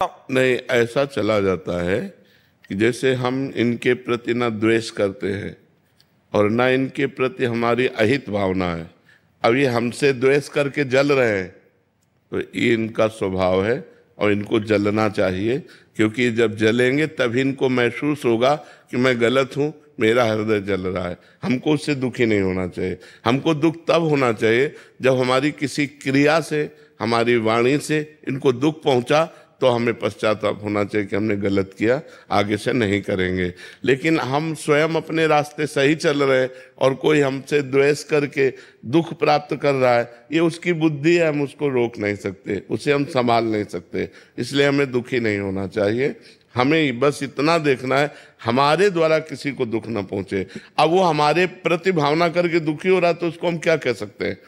नहीं, ऐसा चला जाता है कि जैसे हम इनके प्रति ना द्वेष करते हैं और ना इनके प्रति हमारी अहित भावना है। अब ये हमसे द्वेष करके जल रहे हैं तो ये इनका स्वभाव है और इनको जलना चाहिए, क्योंकि जब जलेंगे तभी इनको महसूस होगा कि मैं गलत हूँ, मेरा हृदय जल रहा है। हमको उससे दुखी नहीं होना चाहिए। हमको दुख तब होना चाहिए जब हमारी किसी क्रिया से, हमारी वाणी से इनको दुख पहुँचा, तो हमें पश्चाताप होना चाहिए कि हमने गलत किया, आगे से नहीं करेंगे। लेकिन हम स्वयं अपने रास्ते सही चल रहे हैं और कोई हमसे द्वेष करके दुख प्राप्त कर रहा है, ये उसकी बुद्धि है, हम उसको रोक नहीं सकते, उसे हम संभाल नहीं सकते। इसलिए हमें दुखी नहीं होना चाहिए। हमें बस इतना देखना है हमारे द्वारा किसी को दुख न पहुंचे। अब वो हमारे प्रति भावना करके दुखी हो रहा है तो उसको हम क्या कह सकते हैं?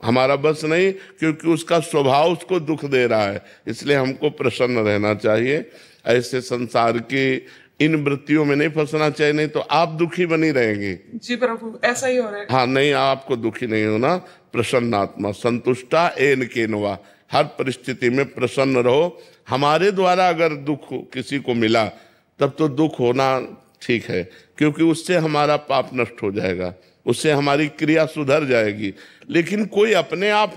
हमारा बस नहीं, क्योंकि उसका स्वभाव उसको दुख दे रहा है। इसलिए हमको प्रसन्न रहना चाहिए, ऐसे संसार की इन वृत्तियों में नहीं फंसना चाहिए, नहीं तो आप दुखी बनी रहेंगी। जी प्रभु, ऐसा ही हो रहा है। हाँ, नहीं, आपको दुखी नहीं होना। प्रसन्न आत्मा संतुष्टा एन केनवा, हर परिस्थिति में प्रसन्न रहो। हमारे द्वारा अगर दुख किसी को मिला तब तो दुख होना ठीक है, क्योंकि उससे हमारा पाप नष्ट हो जाएगा, उससे हमारी क्रिया सुधर जाएगी। लेकिन कोई अपने आप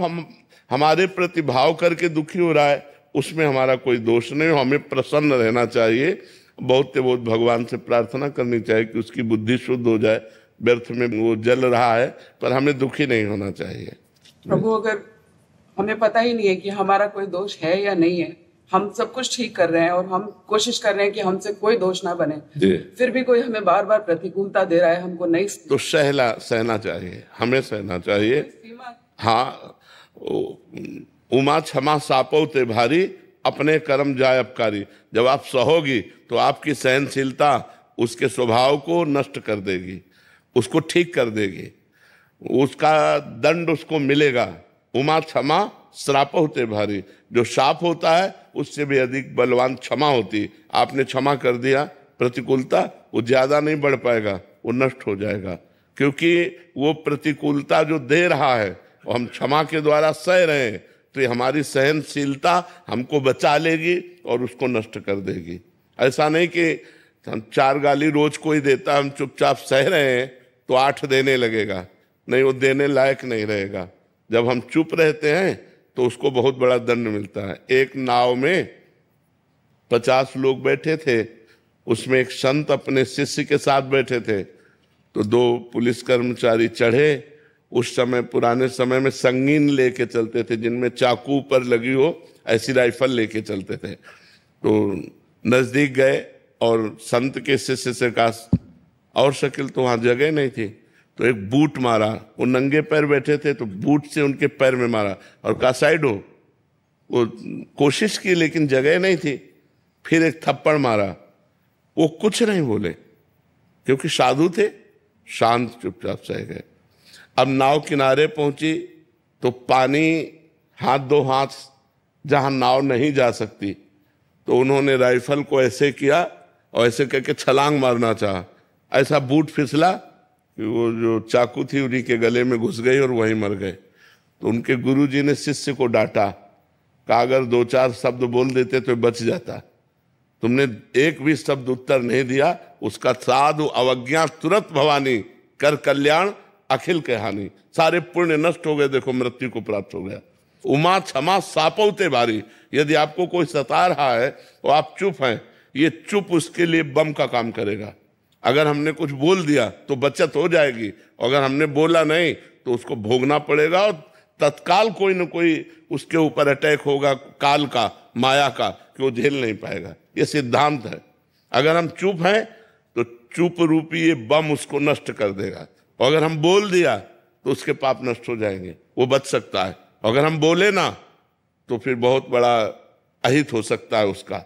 हमारे प्रति भाव करके दुखी हो रहा है, उसमें हमारा कोई दोष नहीं हो। हमें प्रसन्न रहना चाहिए। बहुत भगवान से प्रार्थना करनी चाहिए कि उसकी बुद्धि शुद्ध हो जाए। व्यर्थ में वो जल रहा है, पर हमें दुखी नहीं होना चाहिए। प्रभु, अगर हमें पता ही नहीं है कि हमारा कोई दोष है या नहीं है, हम सब कुछ ठीक कर रहे हैं और हम कोशिश कर रहे हैं कि हमसे कोई दोष ना बने, फिर भी कोई हमें बार बार प्रतिकूलता दे रहा है, हमको नहीं, तो सहना चाहिए, हमें सहना चाहिए। हाँ, उमा क्षमा सापो ते भारी, अपने कर्म जाय अपकारी। जब आप सहोगी तो आपकी सहनशीलता उसके स्वभाव को नष्ट कर देगी, उसको ठीक कर देगी, उसका दंड उसको मिलेगा। उमा क्षमा श्राप होते भारी, जो शाप होता है उससे भी अधिक बलवान क्षमा होती। आपने क्षमा कर दिया, प्रतिकूलता वो ज्यादा नहीं बढ़ पाएगा, वो नष्ट हो जाएगा, क्योंकि वो प्रतिकूलता जो दे रहा है वो हम क्षमा के द्वारा सह रहे हैं, तो ये हमारी सहनशीलता हमको बचा लेगी और उसको नष्ट कर देगी। ऐसा नहीं कि हम 4 गाली रोज कोई देता, हम चुपचाप सह रहे हैं तो 8 देने लगेगा, नहीं, वो देने लायक नहीं रहेगा। जब हम चुप रहते हैं तो उसको बहुत बड़ा दंड मिलता है। एक नाव में 50 लोग बैठे थे, उसमें एक संत अपने शिष्य के साथ बैठे थे, तो 2 पुलिस कर्मचारी चढ़े। उस समय, पुराने समय में संगीन लेके चलते थे, जिनमें चाकू पर लगी हो ऐसी राइफल लेके चलते थे। तो नजदीक गए और संत के शिष्य से कहा, और शकील तो वहां जगह नहीं थी, तो एक बूट मारा। वो नंगे पैर बैठे थे तो बूट से उनके पैर में मारा और कहा साइड हो। वो कोशिश की लेकिन जगह नहीं थी। फिर एक थप्पड़ मारा, वो कुछ नहीं बोले, क्योंकि साधु थे, शांत चुपचाप सह गए। अब नाव किनारे पहुंची तो पानी हाथ 2 हाथ जहां नाव नहीं जा सकती, तो उन्होंने राइफल को ऐसे किया और ऐसे करके छलांग मारना चाहा। ऐसा बूट फिसला कि वो जो चाकू थी उन्हीं के गले में घुस गई और वहीं मर गए। तो उनके गुरुजी ने शिष्य को डांटा, कहा अगर 2-4 शब्द बोल देते तो बच जाता, तुमने एक भी शब्द उत्तर नहीं दिया, उसका साधु अवज्ञा तुरंत भवानी, कर कल्याण अखिल के हानि। सारे पुण्य नष्ट हो गए, देखो मृत्यु को प्राप्त हो गया। उमा क्षमा सापौते भारी, यदि आपको कोई सता रहा है और आप चुप हैं, ये चुप उसके लिए बम का काम करेगा। अगर हमने कुछ बोल दिया तो बचत हो जाएगी, अगर हमने बोला नहीं तो उसको भोगना पड़ेगा और तत्काल कोई न कोई उसके ऊपर अटैक होगा, काल का, माया का, कि वो झेल नहीं पाएगा। ये सिद्धांत है। अगर हम चुप हैं तो चुप रूपी ये बम उसको नष्ट कर देगा, और अगर हम बोल दिया तो उसके पाप नष्ट हो जाएंगे, वो बच सकता है। अगर हम बोले ना तो फिर बहुत बड़ा अहित हो सकता है उसका।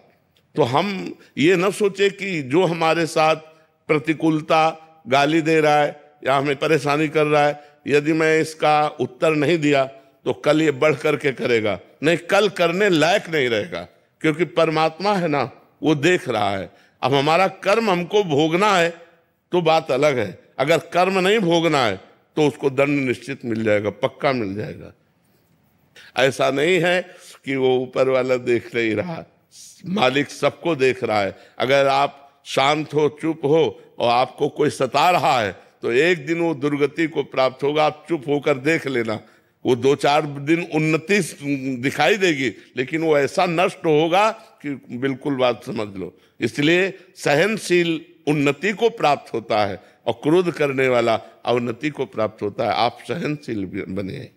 तो हम ये न सोचे कि जो हमारे साथ प्रतिकूलता, गाली दे रहा है या हमें परेशानी कर रहा है, यदि मैं इसका उत्तर नहीं दिया तो कल ये बढ़ करके करेगा, नहीं, कल करने लायक नहीं रहेगा, क्योंकि परमात्मा है ना, वो देख रहा है। अब हमारा कर्म हमको भोगना है तो बात अलग है, अगर कर्म नहीं भोगना है तो उसको दंड निश्चित मिल जाएगा, पक्का मिल जाएगा। ऐसा नहीं है कि वो ऊपर वाला देख नहीं रहा, मालिक सबको देख रहा है। अगर आप शांत हो, चुप हो और आपको कोई सता रहा है तो एक दिन वो दुर्गति को प्राप्त होगा। आप चुप होकर देख लेना, वो 2-4 दिन उन्नति दिखाई देगी, लेकिन वो ऐसा नष्ट होगा कि बिल्कुल बात समझ लो। इसलिए सहनशील उन्नति को प्राप्त होता है और क्रोध करने वाला अवनति को प्राप्त होता है। आप सहनशील बने।